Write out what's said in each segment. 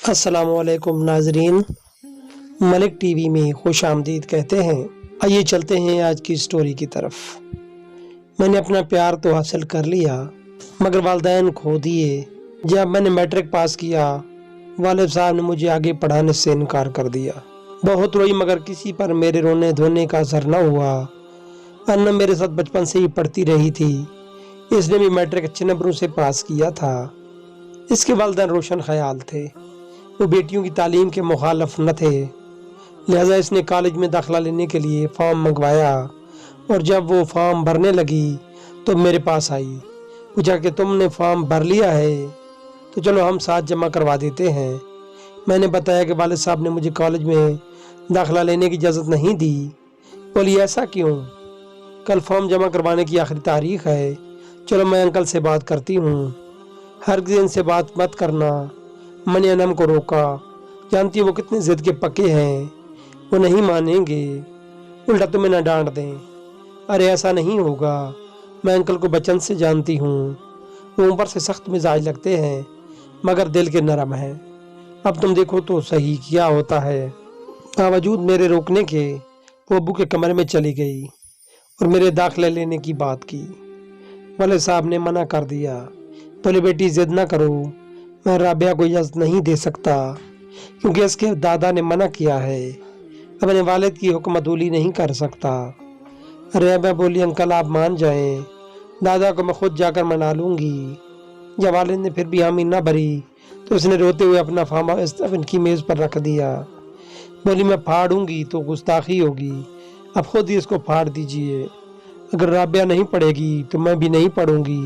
अस्सलाम वालेकुम नाजरीन, मलिक टीवी में खुश आमदीद कहते हैं। आइए चलते हैं आज की स्टोरी की तरफ। मैंने अपना प्यार तो हासिल कर लिया मगर वालिदैन खो दिए। जब मैंने मैट्रिक पास किया वालिद साहब ने मुझे आगे पढ़ाने से इनकार कर दिया। बहुत रोई मगर किसी पर मेरे रोने धोने का असर न हुआ। अन्ना मेरे साथ बचपन से ही पढ़ती रही थी, इसने भी मैट्रिक अच्छे नंबरों से पास किया था। इसके वालिदैन रोशन ख्याल थे, वो बेटियों की तालीम के मुखालफ न थे, लिहाजा इसने कॉलेज में दाखिला लेने के लिए फॉर्म मंगवाया और जब वो फॉर्म भरने लगी तो मेरे पास आई, पूछा कि तुमने फॉर्म भर लिया है तो चलो हम साथ जमा करवा देते हैं। मैंने बताया कि वालिद साहब ने मुझे कॉलेज में दाखिला लेने की इजाज़त नहीं दी। बोली ऐसा क्यों? कल फॉर्म जमा करवाने की आखिरी तारीख है, चलो मैं अंकल से बात करती हूँ। हर दिन से बात मत करना। मैंने अनम को रोका, जानती है वो कितने जिद के पक्के हैं, वो नहीं मानेंगे, उल्टा तुम्हें न डांट दें। अरे ऐसा नहीं होगा, मैं अंकल को बचपन से जानती हूँ, वो ऊपर से सख्त मिजाज लगते हैं मगर दिल के नरम हैं। अब तुम देखो तो सही क्या होता है। बावजूद मेरे रोकने के वो अब्बू के कमरे में चली गई और मेरे दाखिले लेने की बात की। वालिद साहब ने मना कर दिया, बोले बेटी जिद ना करो, मैं राबिया को इजाज़त नहीं दे सकता क्योंकि इसके दादा ने मना किया है, अपने वालिद की हुक्म अदूली नहीं कर सकता। राबिया बोली अंकल आप मान जाएं, दादा को मैं खुद जाकर मना लूँगी। जब वालिद ने फिर भी हामी ना भरी तो उसने रोते हुए अपना फार्मा इनकी मेज़ पर रख दिया। बोली मैं फाड़ूंगी तो गुस्ताखी होगी, अब खुद ही इसको फाड़ दीजिए, अगर राबिया नहीं पढ़ेगी तो मैं भी नहीं पढ़ूंगी।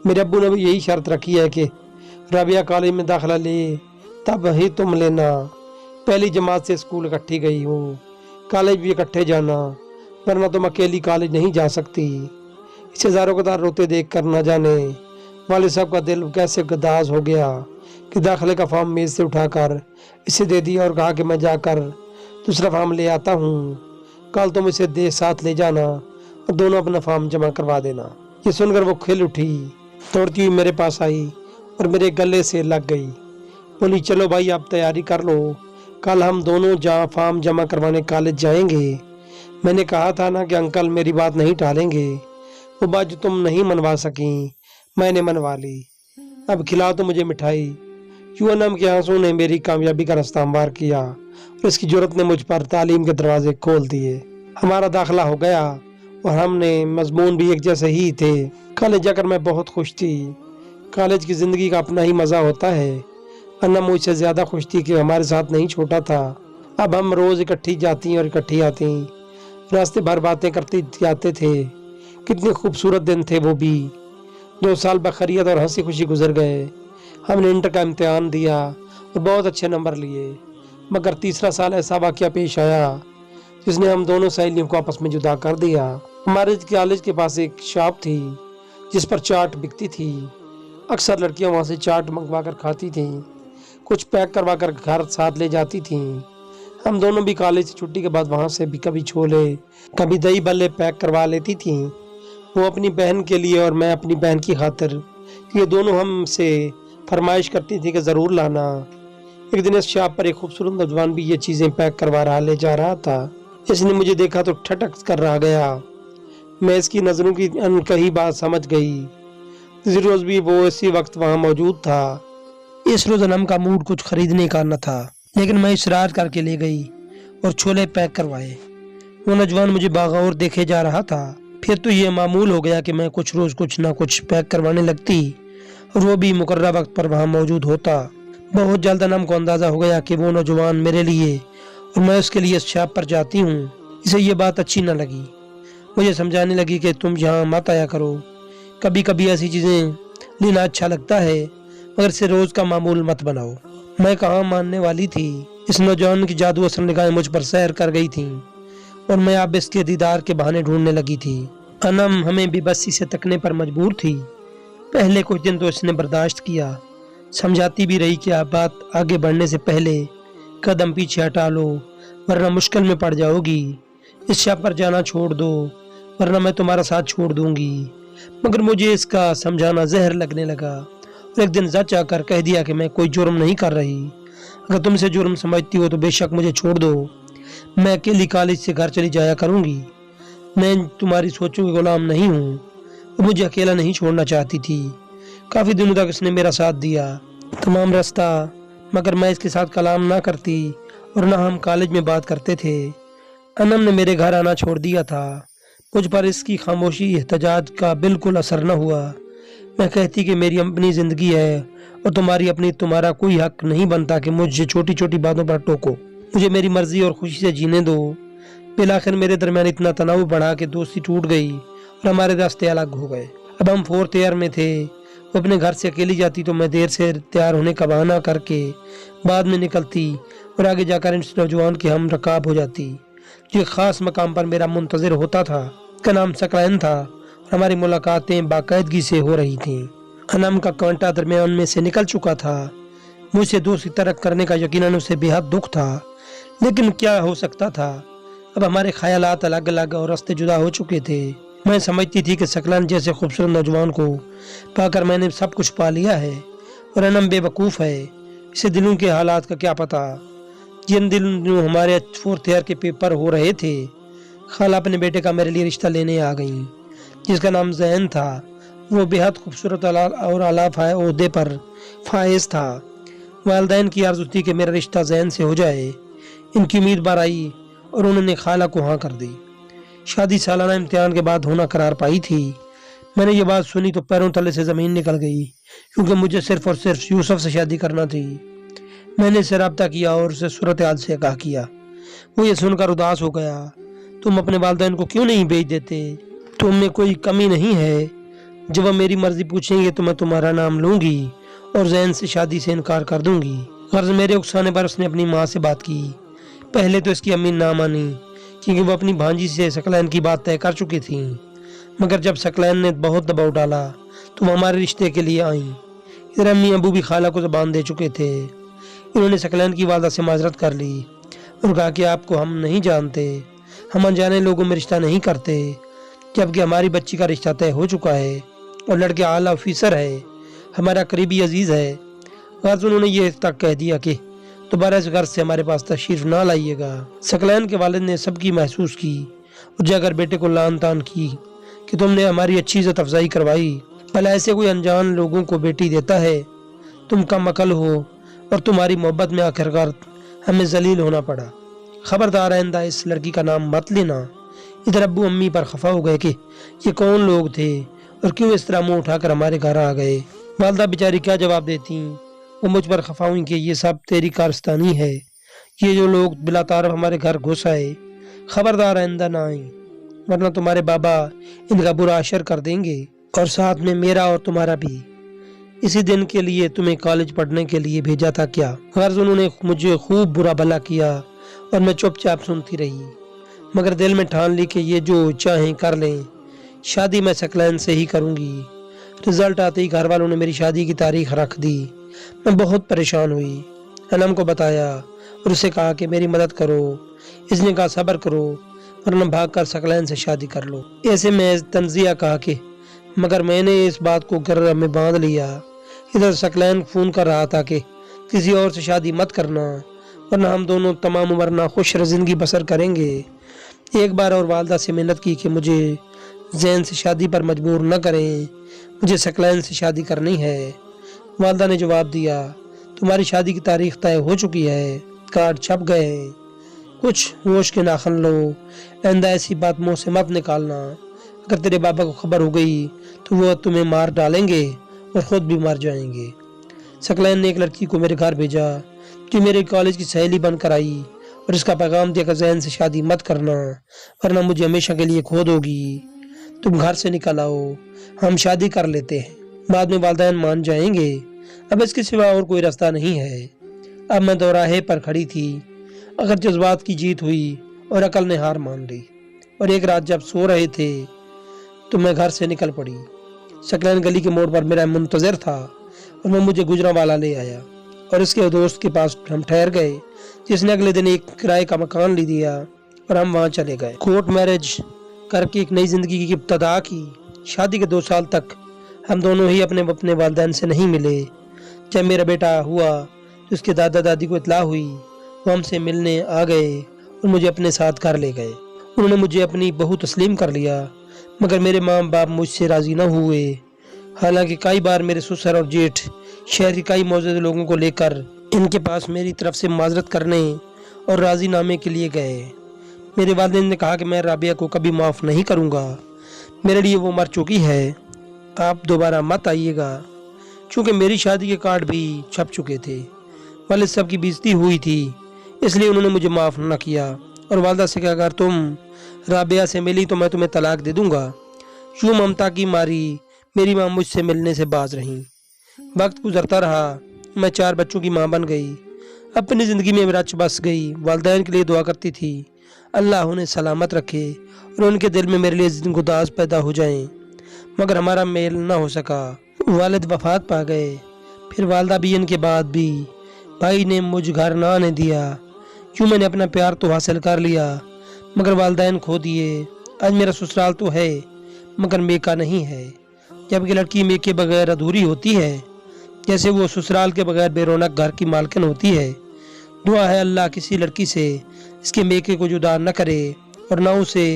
मेरे अब्बू ने भी यही शर्त रखी है कि राबिया कॉलेज में दाखिला ले तब ही तुम लेना। पहली जमात से स्कूल इकट्ठी गई हूँ, कॉलेज भी इकट्ठे जाना, वरना तुम अकेली कॉलेज नहीं जा सकती। इसे ज़ारोकदार रोते देख कर न जाने वालिद साहब का दिल कैसे गदाज हो गया कि दाखिले का फॉर्म मेज़ से उठाकर इसे दे दिया और कहा कि मैं जाकर दूसरा फॉर्म ले आता हूँ, कल तुम इसे दे साथ ले जाना और दोनों अपना फॉर्म जमा करवा देना। ये सुनकर वो खिल उठी, दौड़ती हुई मेरे पास आई और मेरे गले से लग गई। बोली चलो भाई आप तैयारी कर लो, कल हम दोनों जहाँ फॉर्म जमा करवाने कॉलेज जाएंगे। मैंने कहा था ना कि अंकल मेरी बात नहीं टालेंगे, वो बात जो तुम नहीं मनवा सकी मैंने मनवा ली, अब खिलाओ तो मुझे मिठाई। यूं अनम के आंसू ने मेरी कामयाबी का रास्ता हमवार किया और इसकी जरूरत ने मुझ पर तालीम के दरवाजे खोल दिए। हमारा दाखिला हो गया और हमने मजमून भी एक जैसे ही थे। कॉलेज जाकर मैं बहुत खुश थी। कॉलेज की ज़िंदगी का अपना ही मज़ा होता है। अन्ना मुझसे ज़्यादा खुश थी कि हमारे साथ नहीं छोटा था। अब हम रोज़ इकट्ठी जाती और इकट्ठी आती, रास्ते भर बातें करते जाते थे। कितने खूबसूरत दिन थे वो भी। 2 साल बखैरियत और हंसी खुशी गुजर गए। हमने इंटर का इम्तिहान दिया और बहुत अच्छे नंबर लिए, मगर तीसरा साल ऐसा वाक़या पेश आया जिसने हम दोनों सहेलियों को आपस में जुदा कर दिया। हमारे कॉलेज के पास एक शॉप थी जिस पर चाट बिकती थी। अक्सर लड़कियां वहां से चाट मंगवा कर खाती थीं, कुछ पैक करवा कर घर साथ ले जाती थीं। हम दोनों भी कॉलेज से छुट्टी के बाद वहां से भी कभी छोले कभी दही भल्ले पैक करवा लेती थीं, वो अपनी बहन के लिए और मैं अपनी बहन की खातिर। ये दोनों हमसे फरमाइश करती थी कि ज़रूर लाना। एक दिन इस शॉप पर एक खूबसूरत नौजवान भी ये चीज़ें पैक करवा रहा ले जा रहा था। इसने मुझे देखा तो ठटक कर रह गया। मैं इसकी नज़रों की अनकही बात समझ गई। इस रोज़ भी वो इसी वक्त वहाँ मौजूद था। इस रोज़ अनम का मूड कुछ खरीदने का न था, लेकिन मैं इसरार करके ले गई और छोले पैक करवाए। वो नौजवान मुझे बागौर देखे जा रहा था। फिर तो ये मामूल हो गया कि मैं कुछ रोज़ कुछ ना कुछ पैक करवाने लगती और वो भी मुकर्रर वक्त पर वहाँ मौजूद होता। बहुत जल्द अनम को अंदाज़ा हो गया कि वो नौजवान मेरे लिए और मैं उसके लिए इस शॉप पर जाती हूँ। इसे ये बात अच्छी न लगी। मुझे समझाने लगी कि तुम यहाँ मत आया करो, कभी कभी ऐसी चीज़ें लेना अच्छा लगता है मगर इसे रोज़ का मामूल मत बनाओ। मैं कहाँ मानने वाली थी। इस नौजवान की जादू असर निगाहें मुझ पर सैर कर गई थीं और मैं अब इसके दीदार के बहाने ढूंढने लगी थी। अनम हमें बेबसी से तकने पर मजबूर थी। पहले कुछ दिन तो इसने बर्दाश्त किया, समझाती भी रही कि आप बात आगे बढ़ने से पहले कदम पीछे हटा लो वरना मुश्किल में पड़ जाओगी। इस शॉप पर जाना छोड़ दो वरना मैं तुम्हारा साथ छोड़ दूंगी। मगर मुझे इसका समझाना जहर लगने लगा और एक दिन जच आकर कह दिया कि मैं कोई जुर्म नहीं कर रही अगर तुम इसे जुर्म समझती हो तो बेशक मुझे छोड़ दो, मैं अकेली कॉलेज से घर चली जाया करूंगी। मैं तुम्हारी सोचों की गुलाम नहीं हूँ। वो मुझे अकेला नहीं छोड़ना चाहती थी। काफ़ी दिनों तक इसने मेरा साथ दिया, तमाम रास्ता, मगर मैं इसके साथ कलाम ना करती और ना हम कॉलेज में बात करते थे। अनम ने मेरे घर आना छोड़ दिया था। मुझ पर इसकी खामोशी एहतजाज का बिल्कुल असर न हुआ। मैं कहती कि मेरी अपनी ज़िंदगी है और तुम्हारी अपनी, तुम्हारा कोई हक नहीं बनता कि मुझे छोटी छोटी बातों पर टोको। मुझे मेरी मर्जी और खुशी से जीने दो। बिलाखिर मेरे दरमियान इतना तनाव बढ़ा कि दोस्ती टूट गई और हमारे रास्ते अलग हो गए। अब हम 4th ईयर में थे। वो अपने घर से अकेली जाती तो मैं देर से तैयार होने का बहाना करके बाद में निकलती और आगे जाकर इस नौजवान के हम रकाब हो जाती जो एक ख़ास मकाम पर मेरा मुंतज़िर होता था। उसका नाम सकलैन था और हमारी मुलाकातें बाकायदगी से हो रही थीं। अनम का कांटा दरमियान में से निकल चुका था। मुझसे दोस्ती तर्क करने का यकीनन उसे बेहद दुख था, लेकिन क्या हो सकता था। अब हमारे ख्यालात अलग अलग और रास्ते जुदा हो चुके थे। मैं समझती थी कि सकलैन जैसे खूबसूरत नौजवान को पाकर मैंने सब कुछ पा लिया है और अनम बेवकूफ़ है। इसे दिलों के हालात का क्या पता। जिन दिनों हमारे 4th ईयर के पेपर हो रहे थे, खाला अपने बेटे का मेरे लिए रिश्ता लेने आ गई, जिसका नाम जैन था। वो बेहद खूबसूरत और आला ओहदे पर फायज था। वालिदैन की आरज़ू थी कि मेरा रिश्ता जैन से हो जाए। इनकी उम्मीद बार आई और उन्होंने खाला को हाँ कर दी। शादी सालाना इम्तिहान के बाद होना करार पाई थी। मैंने ये बात सुनी तो पैरों तले से ज़मीन निकल गई, क्योंकि मुझे सिर्फ और सिर्फ यूसुफ से शादी करना थी। मैंने इससे रब्ता किया और उसे सूरत हाल से आगाह किया। वो ये सुनकर उदास हो गया। तुम अपने वालिदैन को क्यों नहीं भेज देते? तुम में कोई कमी नहीं है? जब वह मेरी मर्जी पूछेंगे तो मैं तुम्हारा नाम लूँगी और जैन से शादी से इनकार कर दूँगी। गर्ज मेरे उकसाने पर उसने अपनी माँ से बात की। पहले तो इसकी अम्मी ना मानी, क्योंकि वो अपनी भांजी से सकलैन की बात तय कर चुकी थी। मगर जब सकलैन ने बहुत दबाव डाला तो वो हमारे रिश्ते के लिए आईं। इधर अम्मी अबू भी खाला को ज़बान दे चुके थे। इन्होंने सकलैन की वालदा से माजरत कर ली और कहा कि आपको हम नहीं जानते, हम अनजाने लोगों में रिश्ता नहीं करते, जबकि हमारी बच्ची का रिश्ता तय हो चुका है और लड़के आला ऑफिसर है, हमारा करीबी अजीज़ है। गर्ज उन्होंने ये तक कह दिया कि दोबारा इस घर से हमारे पास तशरीफ ना लाइएगा। सकलैन के वालिद ने सबकी महसूस की और जाकर बेटे को लान तान की कि तुमने हमारी अच्छी इज्जत अफजाई करवाई, भला ऐसे कोई अनजान लोगों को बेटी देता है? तुम कम अकल हो और तुम्हारी मोहब्बत में आखिरकार हमें जलील होना पड़ा। खबरदार आइंदा इस लड़की का नाम मत लेना। इधर अब्बू अम्मी पर खफा हो गए कि ये कौन लोग थे और क्यों इस तरह मुंह उठाकर हमारे घर आ गए। वालदा बेचारी क्या जवाब देती। वो मुझ पर खफा हुई कि ये सब तेरी कारस्तानी है। ये जो लोग बिला तारफ हमारे घर घुस आए, खबरदार आइंदा ना आए, वरना तुम्हारे बाबा इनका बुरा असर कर देंगे और साथ में मेरा और तुम्हारा भी। इसी दिन के लिए तुम्हें कॉलेज पढ़ने के लिए भेजा था क्या? गर्ज उन्होंने मुझे खूब बुरा भला किया और मैं चुपचाप सुनती रही, मगर दिल में ठान ली कि ये जो चाहें कर लें, शादी मैं सकलैन से ही करूंगी। रिजल्ट आते ही घर वालों ने मेरी शादी की तारीख रख दी। मैं बहुत परेशान हुई। अनम को बताया और उसे कहा कि मेरी मदद करो। इसने कहा सब्र करो वरना भाग कर सकलैन से शादी कर लो। ऐसे में तंजिया कहा कि मगर मैंने इस बात को गर्र में बांध लिया। इधर सकलैन फ़ोन कर रहा था कि किसी और से शादी मत करना, वरना हम दोनों तमाम उम्र ना खुश ज़िंदगी बसर करेंगे। एक बार और वालदा से मिन्नत की कि मुझे जैन से शादी पर मजबूर न करें, मुझे सकलैन से शादी करनी है। वालदा ने जवाब दिया, तुम्हारी शादी की तारीख तय हो चुकी है, कार्ड छप गए हैं, कुछ होश के नाखन लो, आइंदा ऐसी बात मुँह से मत निकालना। अगर तेरे बाबा को खबर हो गई तो वो तुम्हें मार डालेंगे और ख़ुद भी मर जाएंगे। सकलैन ने एक लड़की को मेरे घर भेजा जो मेरे कॉलेज की सहेली बनकर आई और इसका पैगाम दिया कि जैन से शादी मत करना, वरना मुझे हमेशा के लिए खो दोगी। तुम घर से निकल आओ, हम शादी कर लेते हैं, बाद में वालिदैन मान जाएंगे। अब इसके सिवा और कोई रास्ता नहीं है। अब मैं दोराहे पर खड़ी थी। अगर जज्बात की जीत हुई और अकल ने हार मान ली, और एक रात जब सो रहे थे तो मैं घर से निकल पड़ी। सकलैन गली के मोड़ पर मेरा मुंतज़िर था और मैं मुझे गुजरांवाला ले आया और इसके दोस्त के पास हम ठहर गए, जिसने अगले दिन एक किराए का मकान ले दिया और हम वहाँ चले गए। कोर्ट मैरिज करके एक नई ज़िंदगी की इब्तदा की। शादी के 2 साल तक हम दोनों ही अपने वालिदैन से नहीं मिले। जब मेरा बेटा हुआ تو اس کے دادا دادی کو اطلاع ہوئی، وہ ہم سے ملنے آ گئے اور مجھے اپنے ساتھ گھر لے گئے۔ انہوں نے مجھے اپنی بہو تسلیم کر لیا، مگر میرے ماں باپ مجھ سے راضی نہ ہوئے۔ حالانکہ کئی بار میرے سسر اور جیٹھ شہر کے کئی معزز لوگوں کو لے کر ان کے پاس میری طرف سے معذرت کرنے اور راضی نامے کے لیے گئے۔ میرے والدین نے کہا کہ میں رابعہ کو کبھی معاف نہیں کروں گا، میرے لیے وہ مر چکی ہے، آپ دوبارہ مت آئیے گا۔ چونکہ میری شادی کے کارڈ بھی چھپ چکے تھے، والد صاحب کی بےعزتی ہوئی تھی، اس لیے انہوں نے مجھے معاف نہ کیا اور والدہ سے کہا اگر تم رابعہ سے ملی تو میں تمہیں طلاق دے دوں گا۔ یوں ممتا کی ماری میری ماں مجھ سے ملنے سے باز رہیں۔ وقت گزرتا رہا، میں 4 بچوں کی ماں بن گئی، اپنی زندگی میں رچ بس گئی۔ والدین کے لیے دعا کرتی تھی اللہ انہیں سلامت رکھے اور ان کے دل میں میرے لیے گداز پیدا ہو جائیں، مگر ہمارا میل نہ ہو سکا۔ والد وفات پا گئے، پھر والدہ بھی، ان کے بعد بھی بھائی نے مجھ گھر نہ آنے دیا۔ یوں میں نے اپنا پیار تو حاصل کر لیا مگر والدین کھو دیے۔ آج میرا سسرال تو ہے مگر میکا نہیں ہے، جبکہ لڑکی میکے بغیر ادھوری ہوتی ہے، جیسے وہ سسرال کے بغیر بے رونق گھر کی مالکن ہوتی ہے۔ دعا ہے اللہ کسی لڑکی سے اس کے میکے کو جدا نہ کرے اور نہ اسے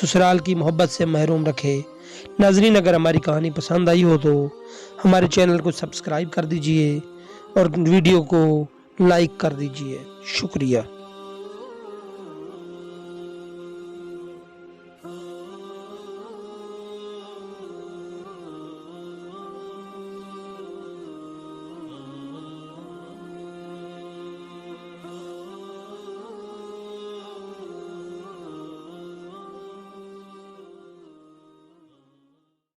سسرال کی محبت سے محروم رکھے۔ ناظرین، اگر ہماری کہانی پسند آئی ہو تو ہمارے چینل کو سبسکرائب کر دیجئے اور ویڈیو کو لائک کر دیجئے۔ شکریہ۔